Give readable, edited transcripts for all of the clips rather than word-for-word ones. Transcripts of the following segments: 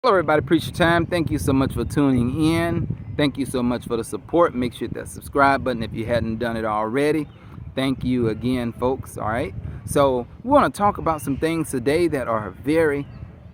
Hello, everybody. Appreciate your time. Thank you so much for tuning in. Thank you so much for the support. Make sure that subscribe button if you hadn't done it already. Thank you again, folks. All right. So we want to talk about some things today that are very,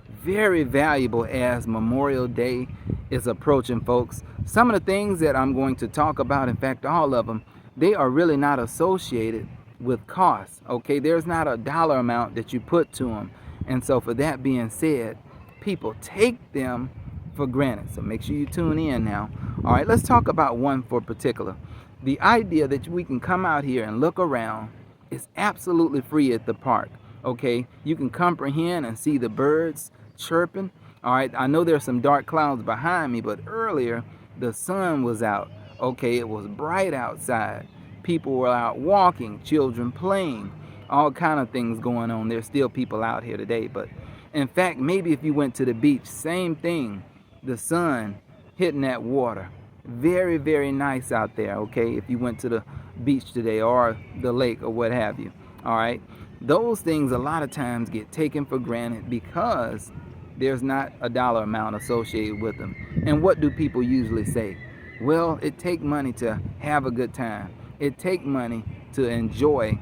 very valuable as Memorial Day is approaching, folks. Some of the things that I'm going to talk about, in fact, all of them, they are really not associated with cost. Okay, there's not a dollar amount that you put to them. And so, for that being said, people take them for granted. So make sure you tune in now. All right, let's talk about one for particular. The idea that we can come out here and look around is absolutely free at the park. Okay, you can comprehend and see the birds chirping. All right, I know there's some dark clouds behind me, but earlier the sun was out. Okay, it was bright outside. People were out walking, children playing, all kind of things going on. There's still people out here today, but in fact, maybe if you went to the beach, same thing. The sun hitting that water. Very, very nice out there, okay, if you went to the beach today or the lake or what have you. All right, those things a lot of times get taken for granted because there's not a dollar amount associated with them. And what do people usually say? Well, it takes money to have a good time. It takes money to enjoy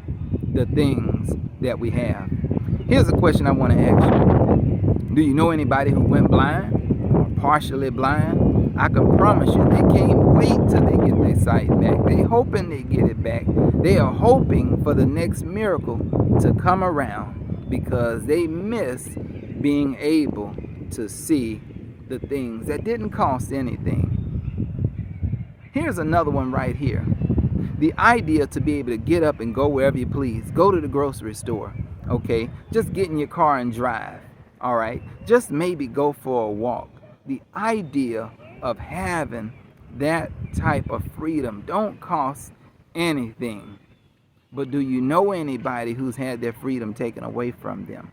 the things that we have. Here's a question I want to ask you. Do you know anybody who went blind or partially blind? I can promise you they can't wait till they get their sight back. They hoping they get it back. They are hoping for the next miracle to come around because they miss being able to see the things that didn't cost anything. Here's another one right here. The idea to be able to get up and go wherever you please. Go to the grocery store. Okay, just get in your car and drive. All right, just maybe go for a walk. The idea of having that type of freedom don't cost anything. But do you know anybody who's had their freedom taken away from them?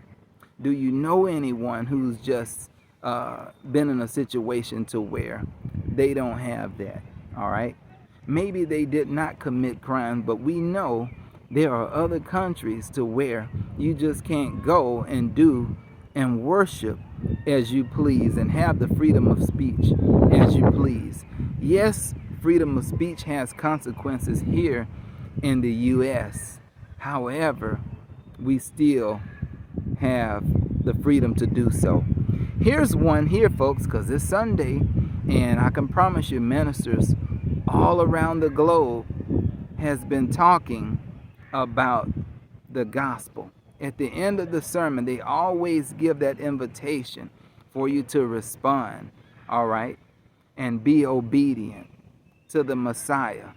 Do you know anyone who's just been in a situation to where they don't have that? All right, maybe they did not commit crimes, but we know there are other countries to where you just can't go and do and worship as you please and have the freedom of speech as you please. Yes, freedom of speech has consequences here in the U.S. However, we still have the freedom to do so. Here's one here, folks, because it's Sunday, and I can promise you ministers all around the globe has been talking about the gospel. At the end of the sermon, they always give that invitation for you to respond, all right, and be obedient to the Messiah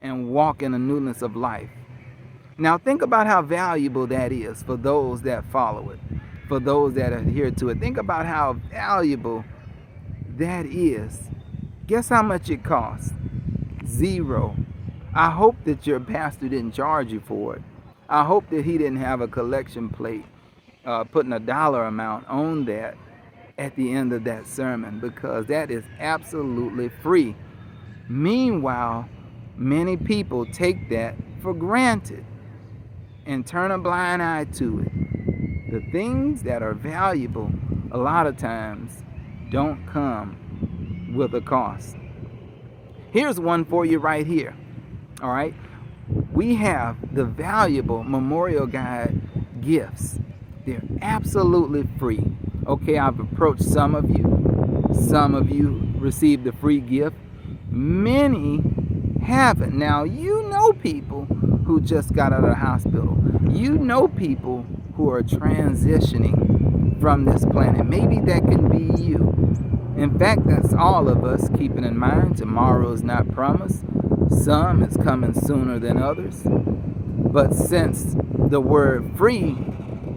and walk in the newness of life. Now think about how valuable that is for those that follow it, for those that adhere to it. Think about how valuable that is. Guess how much it costs? Zero. I hope that your pastor didn't charge you for it. I hope that he didn't have a collection plate putting a dollar amount on that at the end of that sermon, because that is absolutely free. Meanwhile, many people take that for granted and turn a blind eye to it. The things that are valuable a lot of times don't come with a cost. Here's one for you right here. All right, we have the valuable Memorial Guide gifts. They're absolutely free. Okay, I've approached some of you. Some of you received the free gift. Many haven't. Now, you know people who just got out of the hospital. You know people who are transitioning from this planet. Maybe that can be you. In fact, that's all of us, keeping in mind tomorrow is not promised. Some is coming sooner than others. But since the word free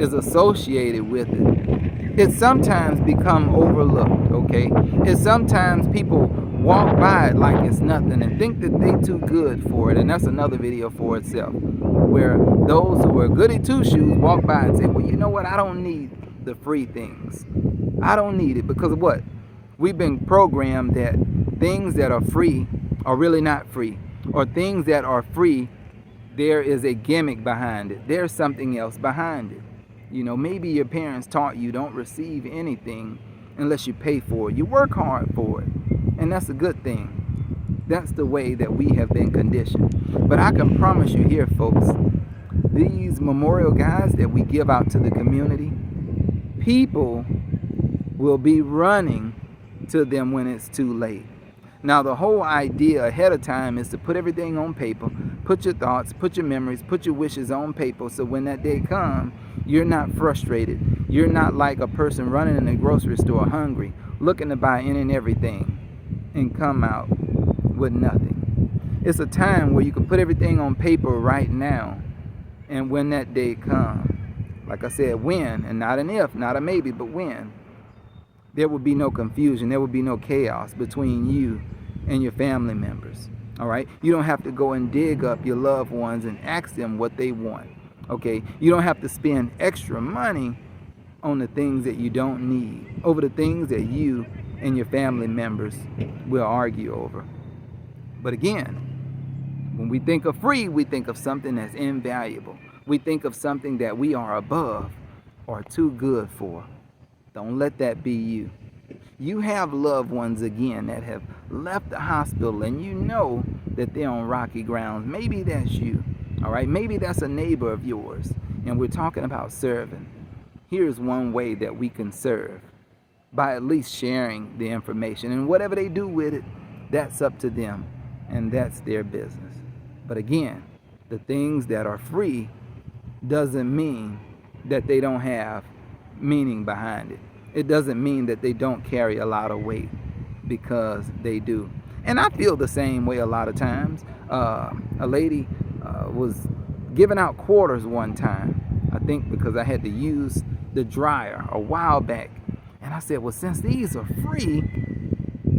is associated with it, it sometimes become overlooked, okay? It sometimes people walk by it like it's nothing and think that they too good for it. And that's another video for itself, where those who are goody two-shoes walk by and say, well, you know what? I don't need the free things. I don't need it because of what? We've been programmed that things that are free are really not free, or things that are free, there is a gimmick behind it. There's something else behind it. You know, maybe your parents taught you don't receive anything unless you pay for it. You work hard for it, and that's a good thing. That's the way that we have been conditioned. But I can promise you here, folks, these memorial guides that we give out to the community, people will be running to them when it's too late. Now, the whole idea ahead of time is to put everything on paper, put your thoughts, put your memories, put your wishes on paper, so when that day comes, you're not frustrated. You're not like a person running in the grocery store hungry, looking to buy any and everything, and come out with nothing. It's a time where you can put everything on paper right now, and when that day comes, like I said, when, and not an if, not a maybe, but when, there will be no confusion. There will be no chaos between you and your family members. All right? You don't have to go and dig up your loved ones and ask them what they want. Okay? You don't have to spend extra money on the things that you don't need, over the things that you and your family members will argue over. But again, when we think of free, we think of something that's invaluable. We think of something that we are above or too good for. Don't let that be you. You have loved ones, again, that have left the hospital, and you know that they're on rocky grounds. Maybe that's you, all right? Maybe that's a neighbor of yours, and we're talking about serving. Here's one way that we can serve, by at least sharing the information. And whatever they do with it, that's up to them, and that's their business. But again, the things that are free doesn't mean that they don't have meaning behind it. It doesn't mean that they don't carry a lot of weight, because they do. And I feel the same way a lot of times. A lady was giving out quarters one time, I think because I had to use the dryer a while back. And I said, well, since these are free,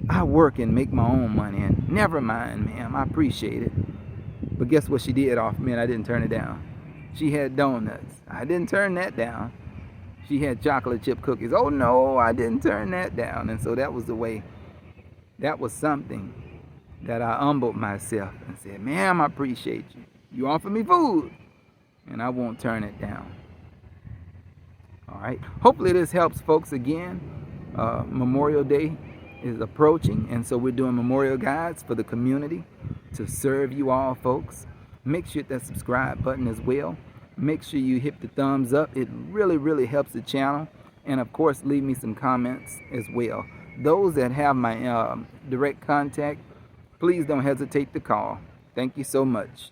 I work and make my own money. And never mind, ma'am, I appreciate it. But guess what she did offer me, and I didn't turn it down? She had donuts. I didn't turn that down. She had chocolate chip cookies. Oh no, I didn't turn that down. And so that was the way, that was something that I humbled myself and said, ma'am, I appreciate you. You offer me food, and I won't turn it down. All right. Hopefully this helps, folks. Again, Memorial Day is approaching, and so we're doing memorial guides for the community to serve you all, folks. Make sure you hit that subscribe button as well. Make sure you hit the thumbs up. It really, really helps the channel. And of course, leave me some comments as well. Those that have my direct contact, please don't hesitate to call. Thank you so much.